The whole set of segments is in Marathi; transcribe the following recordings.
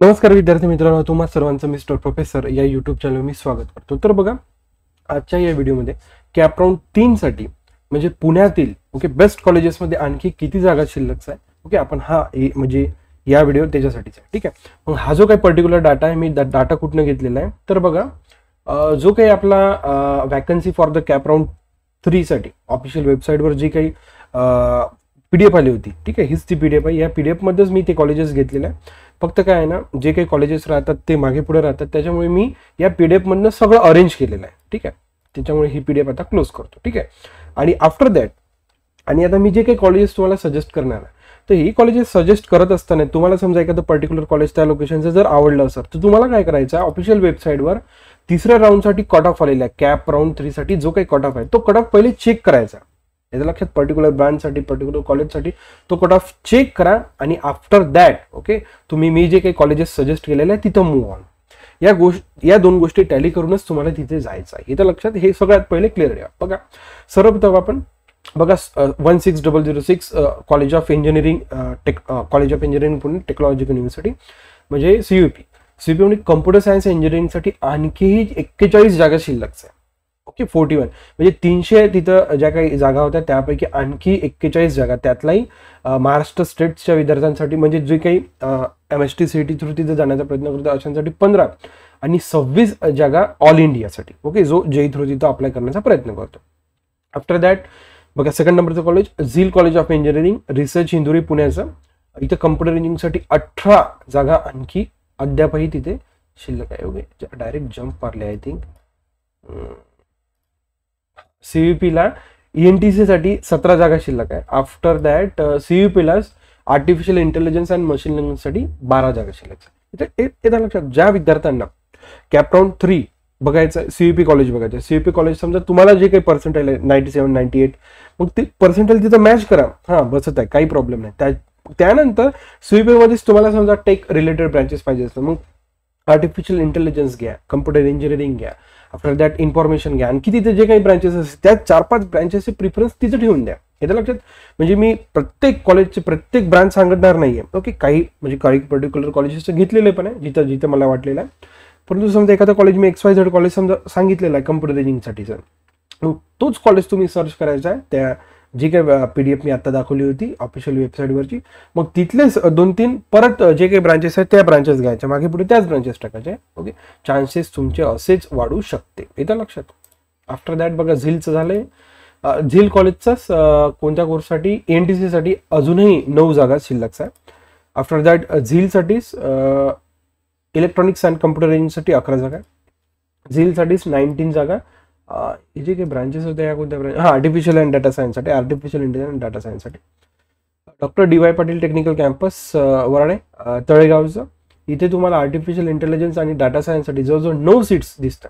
नमस्कार विद्यार्थी मित्रांनो, तुम्हा सर्वांचं मिस्टर प्रोफेसर या यूट्यूब चॅनल मी स्वागत करतो. तर बघा, आजच्या या व्हिडिओमध्ये कॅप राऊंड 3 साठी म्हणजे पुण्यातील बेस्ट कॉलेजेसमध्ये आणखी किती जागा शिल्लक आहे आपण म्हणजे या व्हिडिओ त्याच्यासाठीच आहे. ठीक आहे, मग हा जो काही पर्टिक्युलर डाटा आहे मी डाटा कुठनं घेतलेला आहे तर बघा, जो काही आपला vacancy for the cap round 3 साठी ऑफिशियल वेबसाईटवर जी काही PDF आली होती, ठीक आहे, हीच ती PDF आहे. या PDF मध्येच मी ते कॉलेजेस घेतलेले आहे. फक्त काय आहे ना, जे काही कॉलेजेस राहतात ते मागे पुढे राहतात, त्याच्यामुळे मी या PDF मधनं सगळं अरेंज केलेलं आहे. ठीक आहे, त्याच्यामुळे ही PDF आता क्लोज करतो. ठीक आहे, आणि आफ्टर दॅट आणि आता मी जे काही कॉलेजेस तुम्हाला सजेस्ट करणार आहे, तर ही कॉलेजेस सजेस्ट करत असताना तुम्हाला समजा एखादं पर्टिक्युलर कॉलेज त्या लोकेशनचं जर आवडलं असेल तर तुम्हाला काय करायचं आहे, ऑफिशियल वेबसाईटवर तिसऱ्या राऊंडसाठी कट ऑफ आलेला आहे. कॅप राऊंड 3 साठी जो काही कट ऑफ आहे तो कट ऑफ पहिले चेक करायचा. याचं लक्षात, पर्टिक्युलर ब्रांचसाठी पर्टिक्युलर कॉलेजसाठी तो कट ऑफ चेक करा आणि आफ्टर दॅट तुम्ही मी जे काही कॉलेजेस सजेस्ट केलेले आहे तिथं मूव्ह ऑन. या दोन गोष्टी टॅली करूनच तुम्हाला तिथे जायचं आहे. इथं लक्षात, हे सगळ्यात पहिले क्लिअर द्या. बघा, सर्वप्रथम आपण बघा 16006 college of engineering Pune technological university म्हणजे CUP म्हणजे कम्प्युटर सायन्स इंजिनिअरिंगसाठी आणखीही 41 जागा शिल्लक आहे. 41 म्हणजे 300 तिथं ज्या काही जागा होत्या त्यापैकी आणखी 41 जागा, त्यातलाही महाराष्ट्र स्टेटच्या विद्यार्थ्यांसाठी म्हणजे जे काही MST CET थ्रू तिथे जाण्याचा प्रयत्न करतो अशांसाठी 15 आणि 26 जागा ऑल इंडियासाठी जो JEE थ्रू तिथं अप्लाय करण्याचा प्रयत्न करतो. आफ्टर दॅट बघा, सेकंड नंबरचं कॉलेज झील college of engineering research Indori पुण्याचं, इथं कम्प्युटर इंजिनिअरिंगसाठी 18 जागा आणखी अद्यापही तिथे शिल्लक आहे. डायरेक्ट जम्प मारले आय थिंक. CUP ला ENTC साठी 17 जागा शिल्लक आहे. आफ्टर दॅट CUP ला आर्टिफिशियल इंटेलिजन्स अँड मशीन लर्निंगसाठी 12 जागा शिल्लक आहे. इथे लक्षात, ज्या विद्यार्थ्यांना कॅप राऊंड 3 बघायचं, CUP कॉलेज बघायचं, CUP कॉलेज समजा तुम्हाला जे काही पर्सेंटाईल आहे 97 98, मग ते पर्सेंटाईल तिथं मॅच करा, बसत आहे, काही प्रॉब्लेम नाही. त्यानंतर CUP मध्येच तुम्हाला समजा टेक रिलेटेड ब्रँचेस पाहिजे असतात, मग आर्टिफिशियल इंटेलिजन्स घ्या, कम्प्युटर इंजिनिअरिंग घ्या, आफ्टर दॅट इन्फॉर्मेशन घ्या, आणखी तिथे जे काही ब्रांचेस असतील त्या 4-5 ब्रांचेसचे प्रिफरन्स तिथे ठेवून द्या. याचं लक्षात, म्हणजे मी प्रत्येक कॉलेजचे प्रत्येक ब्रांच सांगणार नाहीये. काही पर्टिक्युलर कॉलेजेस घेतलेले पण आहे जिथं जिथं मला वाटलेलं आहे. परंतु समजा एखादा कॉलेज मी XYZ कॉलेज समजा सांगितलेलं आहे कम्प्युटर इंजिनिअरिंगसाठीचं, तोच कॉलेज तुम्ही सर्च करायचा आहे. त्या जी काही PDF मी आता दाखवली होती ऑफिशियल वेबसाईटवरची, मग तिथलेच 2-3 परत जे काही ब्रांचेस आहेत त्या ब्रांचेस घ्यायच्या, मागे पुढे त्याच ब्रांचेस टाकायचे. चान्सेस तुमचे असेच वाढू शकते, येतं लक्षात. आफ्टर दॅट बघा, झीलचं झालंय. झील कॉलेजचाच कोणत्या कोर्ससाठी ENTC साठी अजूनही 9 जागा शिल्लक आहे. आफ्टर दॅट झीलसाठीच इलेक्ट्रॉनिक्स अँड कम्प्युटर इंजिनिअरिंगसाठी 11 जागा, झीलसाठीच 19 जागा. जे काही ब्रांचेस होत्या या कोणत्या ब्रांच, आर्टिफिशियल अँड डाटा सायन्ससाठी, आर्टिफिशियल इंटेलिजन्स अँड डाटा सायन्ससाठी doctor DY Patil technical campus Varade तळेगावचं, इथे तुम्हाला आर्टिफिशियल इंटेलिजन्स आणि डाटा सायन्ससाठी जवळजवळ 9 सीट्स दिसतात.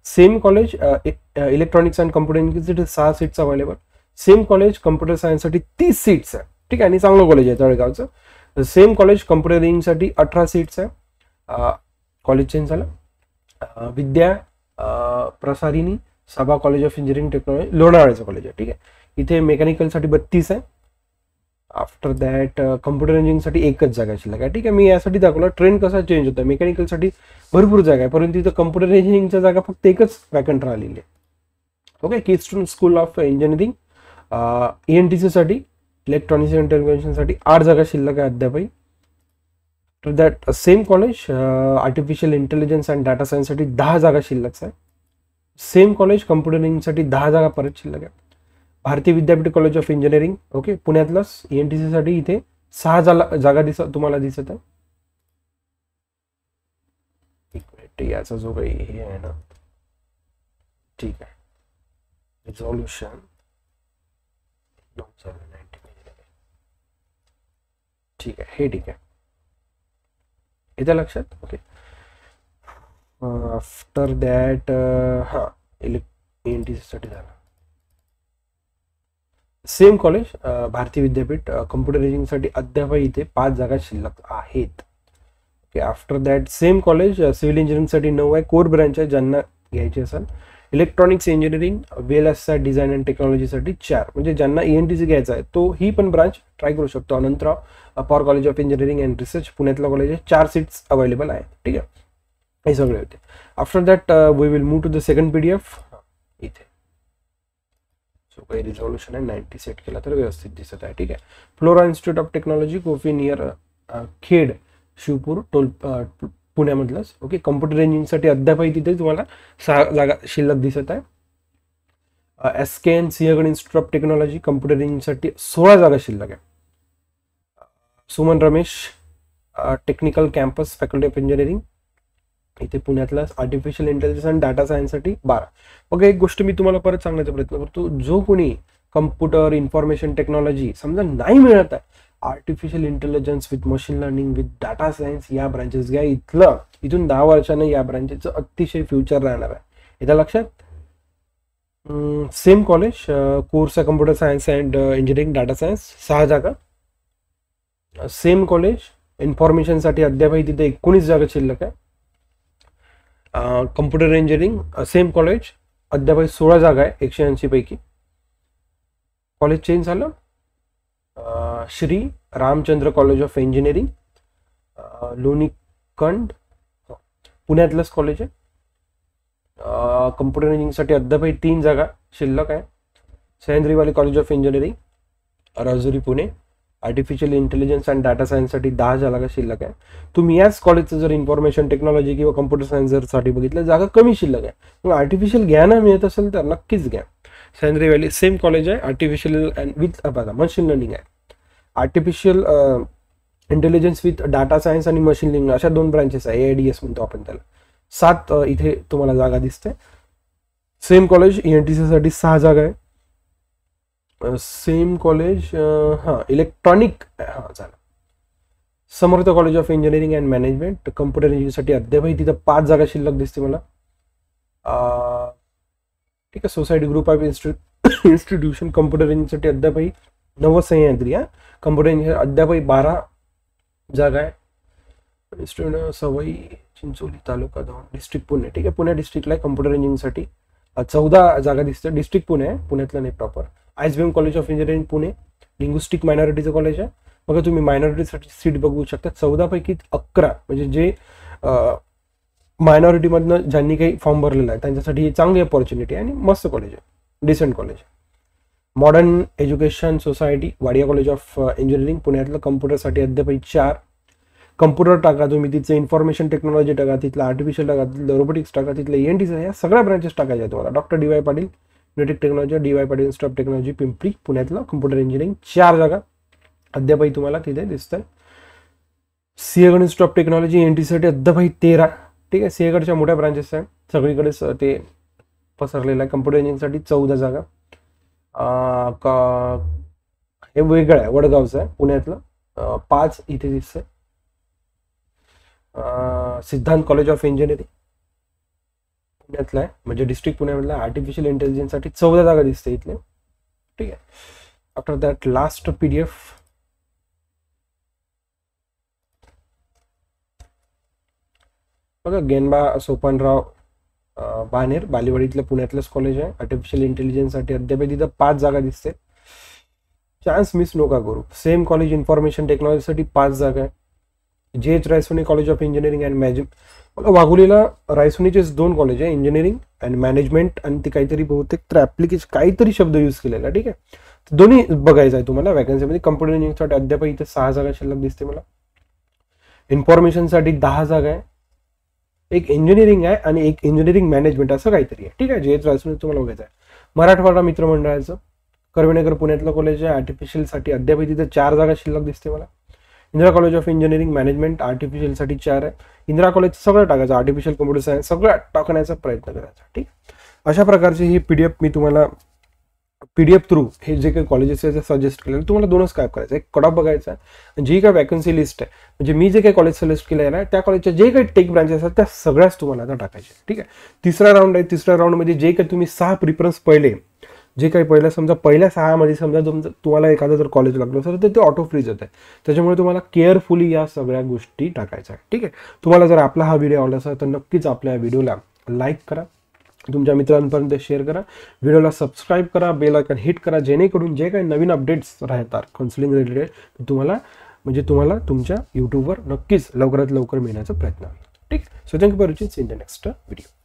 Same college electronics and computer इंजिनिअरिंगसाठी 6 seats available. Same college computer सायन्ससाठी 30 सीट्स आहे. ठीक आहे, आणि चांगलं कॉलेज आहे तळेगावचं. सेम कॉलेज कम्प्युटर इंजिनिअरिंगसाठी 18 सीट्स आहे. कॉलेज चेंज झालं. Vidya Prasarini Sabha college of engineering technology लोणावळ्याचं college आहे. ठीक आहे, इथे मेकॅनिकलसाठी 32 आहे. आफ्टर दॅट कम्प्युटर इंजिनिअरिंगसाठी 1च जागा शिल्लक आहे. ठीक आहे, मी यासाठी दाखवलं ट्रेंड कसा चेंज होता. मेकॅनिकलसाठी भरपूर जागा आहे, परंतु इथं कम्प्युटर इंजिनिअरिंगच्या जागा फक्त 1च वॅकंट राहिलेली आहे. Keystone school of engineering ENTC साठी इलेक्ट्रॉनिक्स अँड टेलिकम्युनिकेशनसाठी 8 जागा शिल्लक आहे अद्यापही. After that same college artificial intelligence and data सायन्ससाठी 10 जागा शिल्लक आहे. सेम कॉलेज कम्प्युटर इंजिनिअरिंगसाठी 10 जागा परत शिल्लक आहे. भारतीय विद्यापीठ कॉलेज ऑफ इंजिनिअरिंग पुण्यातलंच ENTC साठी इथे 6 जागा तुम्हाला दिसत आहे. एक मिनिट, याचा जो काही हे आहे ना, ठीक आहे, रिझॉल्युशन ठीक आहे, हे ठीक आहे, इथे लक्षात. आफ्टर दॅट ENTC साठी झालं. सेम कॉलेज भारतीय विद्यापीठ कम्प्युटर इंजिनिअरिंगसाठी अद्यापही इथे 5 जागा शिल्लक आहेत. After that same college civil इंजिनिअरिंगसाठी 9 आहे. कोर ब्रांच आहे ज्यांना घ्यायची असेल. Electronics engineering, VLSI design and टेक्नॉलॉजीसाठी 4. म्हणजे ज्यांना ENTC घ्यायचा आहे तो ही पण ब्रांच ट्राय करू शकतो. Anantrao power college of engineering and research पुण्यातलं कॉलेज आहे, 4 सीट्स अवेलेबल आहे. ठीक आहे, हे सगळे होते. After that we will move to the second PDF. इथे सो काही रिझॉल्युशन आहे 90 सेट केला तर व्यवस्थित दिसत आहे. ठीक आहे, फ्लोरा इन्स्टिट्यूट ऑफ टेक्नॉलॉजी, कोफी नियर खेड, शिवपूर, पुण्यामधलंच. ओके, कम्प्युटर इंजिनिअरिंगसाठी अद्यापही तिथे तुम्हाला 6 जागा शिल्लक दिसत आहे. SKN Sinhgad institute of technology, computer इंजिनिअरिंगसाठी 16 जागा शिल्लक आहे. Suman Ramesh technical campus, faculty of engineering, इथे पुण्यातला आर्टिफिशियल इंटेलिजन्स आणि डाटा सायन्ससाठी 12. ओके, एक गोष्ट मी तुम्हाला परत सांगण्याचा प्रयत्न करतो, जो कोणी कम्प्युटर इन्फॉर्मेशन टेक्नॉलॉजी समजा नाही मिळत आहे, artificial intelligence with machine learning with data science या ब्रांचेस घ्या. इथून 10 वर्षानं या ब्रांचेसचं अतिशय फ्युचर राहणार आहे. येत्या लक्षात. सेम कॉलेज, कोर्स आहे computer science and engineering data science, 6 जागा. सेम कॉलेज इन्फॉर्मेशनसाठी अद्यापही तिथे 19 जागा शिल्लक आहे. कम्प्युटर इंजिनिअरिंग सेम कॉलेज, अद्यापही 16 जागा आहे 180 पैकी. कॉलेज चेंज झालं, Shri Ramchandra college of engineering, Lonikand, पुण्यातलंच कॉलेज आहे. कम्प्युटर इंजिनिअरिंगसाठी अद्यापही 3 जागा शिल्लक आहे. सह्याद्रीवाली college of engineering, Rajuri, Pune, artificial intelligence and data सायन्ससाठी 10 जागा शिल्लक आहे. तुम्ही याच कॉलेजचं जर इन्फॉर्मेशन टेक्नॉलॉजी किंवा कम्प्युटर सायन्स जर साठी बघितलं, जागा कमी शिल्लक आहे. मग आर्टिफिशियल घ्या ना, मिळत असेल तर नक्कीच घ्या. सह्याद्रीवाली सेम कॉलेज आहे, artificial and with machine learning आहे. Artificial intelligence with data science आणि मशीन लर्निंग अशा 2 ब्रांचेस आहे, AIDS म्हणतो आपण त्याला. 7 इथे तुम्हाला जागा दिसते. सेम कॉलेज ENTC साठी 6 जागा आहे. सेम कॉलेज इलेक्ट्रॉनिक झालं. Samarth college of engineering and management, computer इंजिनिअरिंगसाठी अद्यापही तिथं 5 जागा शिल्लक दिसते मला. ठीक आहे, society group of institution computer इंजिनिअरिंगसाठी अद्यापही 9 सह्याद्री. कम्प्युटर इंजिनिअर अद्यापही 12 जागा आहे. सवई चिंचोली तालुका दौंड, डिस्ट्रिक्ट पुणे. ठीक आहे, पुणे डिस्ट्रिक्टला कम्प्युटर इंजिनिअरिंगसाठी 14 जागा दिसते. डिस्ट्रिक्ट पुणे आहे, पुण्यातलं नाही proper. ISBM college of engineering Pune, linguistic मायनॉरिटीचं कॉलेज आहे. बघा तुम्ही मायनॉरिटीसाठी सीट बघू शकता. 14 पैकी 11 म्हणजे जे मायनॉरिटीमधनं ज्यांनी काही फॉर्म भरलेला आहे त्यांच्यासाठी चांगली अपॉर्च्युनिटी आहे आणि मस्त कॉलेज आहे, डिसेंट कॉलेज आहे. Modern education society, Wadia college of engineering, पुण्यातलं कम्प्युटरसाठी अद्यापही 4. कम्प्युटर टाका तुम्ही, तिथलं इन्फॉर्मेशन टेक्नॉलॉजी टाका, तिथलं आर्टिफिशियल टाका, तिथलं रोबोटिक्स टाका, तिथलं ENTC, या सगळ्या ब्रांचेस टाकायच्या तुम्हाला. Doctor DY Patil unitech technology, DY Patil institute of technology Pimpri, पुण्यातलं कम्प्युटर इंजिनिअरिंग 4 जागा अद्यापही तुम्हाला तिथे दिसत आहे. Sinhagad institute of technology ENTC साठी अद्यापही 13. ठीक आहे, सिंहगडच्या मोठ्या ब्रांचेस आहे, सगळीकडेच ते पसरलेलं आहे. कम्प्युटर इंजिनिअरिंगसाठी 14 जागा. हे वेगळं आहे, वडगावचं आहे, पुण्यातलं 5 इथे दिसतंय. सिद्धांत कॉलेज ऑफ इंजिनिअरिंग पुण्यातलं आहे, म्हणजे डिस्ट्रिक्ट पुण्यामधला, आर्टिफिशियल इंटेलिजन्ससाठी 14 जागा दिसते इथले. ठीक आहे, आफ्टर दॅट लास्ट PDF. बघा, गेनबा सोपानराव बानेर, बालेवाडीतलं पुण्यातलंच कॉलेज आहे. आर्टिफिशियल इंटेलिजन्ससाठी अद्याप तिथं 5 जागा दिसते. चान्स मिस नका करू. सेम कॉलेज इन्फॉर्मेशन टेक्नॉलॉजीसाठी 5 जागा आहे. JH Raisoni college of engineering and management. बघा, वाघोलीला रायसोनीचेच 2 कॉलेज आहे, इंजिनिअरिंग अँड मॅनेजमेंट, आणि ते काहीतरी बहुतेक तर ऍप्लिकेशन काहीतरी शब्द यूज केलेला. ठीक आहे, दोन्ही बघायचं आहे तुम्हाला वॅकन्सीमध्ये. कम्प्युटर इंजिनिअरिंगसाठी अद्याप इथे 6 जागा शिल्लक दिसते मला. इन्फॉर्मेशनसाठी 10 जागा आहे. एक इंजिनिअरिंग आहे आणि एक इंजिनिअरिंग मॅनेजमेंट असं काहीतरी आहे. ठीक आहे, JH रायसोनी तुम्हाला बघायचं आहे. मराठवाडा मित्रमंडळाचं कर्वेनगर पुण्यातलं कॉलेज आहे. आर्टिफिशियलसाठी अद्याप तिथे 4 जागा शिल्लक दिसते मला. Indira college of engineering management, आर्टिफिशियलसाठी 4 आहे. इंदिरा कॉलेज सगळं टाकायचं, आर्टिफिशियल कम्प्युटर सायन्स सगळं टाकण्याचा प्रयत्न करायचा. ठीक, अशा प्रकारची ही PDF मी तुम्हाला PDF थ्रू हे जे काही कॉलेजेस आहे सजेस्ट केलेलं. तुम्हाला 2च काय करायचं, एक कट ऑफ बघायचा आहे, जी काय वॅकन्सी लिस्ट आहे, म्हणजे मी जे काही कॉलेज सिलेक्ट केलं आहे त्या कॉलेजच्या जे काही टेक ब्रांचेस आहेत त्या सगळ्याच तुम्हाला आता टाकायचे. ठीक आहे, 3रा राऊंड आहे. 3ऱ्या राऊंडमध्ये जे काही तुम्ही 6 प्रिफरन्स पहिले, जे काही पहिल्या समजा पहिल्या 6 मध्ये समजा तुम्हाला एखादं जर कॉलेज लागलं असेल तर ते ऑटो फ्रीज होत आहे. त्याच्यामुळे तुम्हाला केअरफुली या सगळ्या गोष्टी टाकायच्या आहे. ठीक आहे, तुम्हाला जर आपला हा व्हिडिओ आवडला असेल तर नक्कीच आपल्या व्हिडिओला लाईक करा, तुमच्या मित्रांपर्यंत शेअर करा, व्हिडिओला सबस्क्राईब करा, बेल आयकॉन हिट करा, जेणेकरून जे काही नवीन अपडेट्स राहतात काउन्सिलिंग रिलेटेड तुम्हाला तुमच्या यूट्यूबवर नक्कीच लवकरात लवकर मिळण्याचा प्रयत्न होईल. ठीक. So thank you for watching. See in the next video.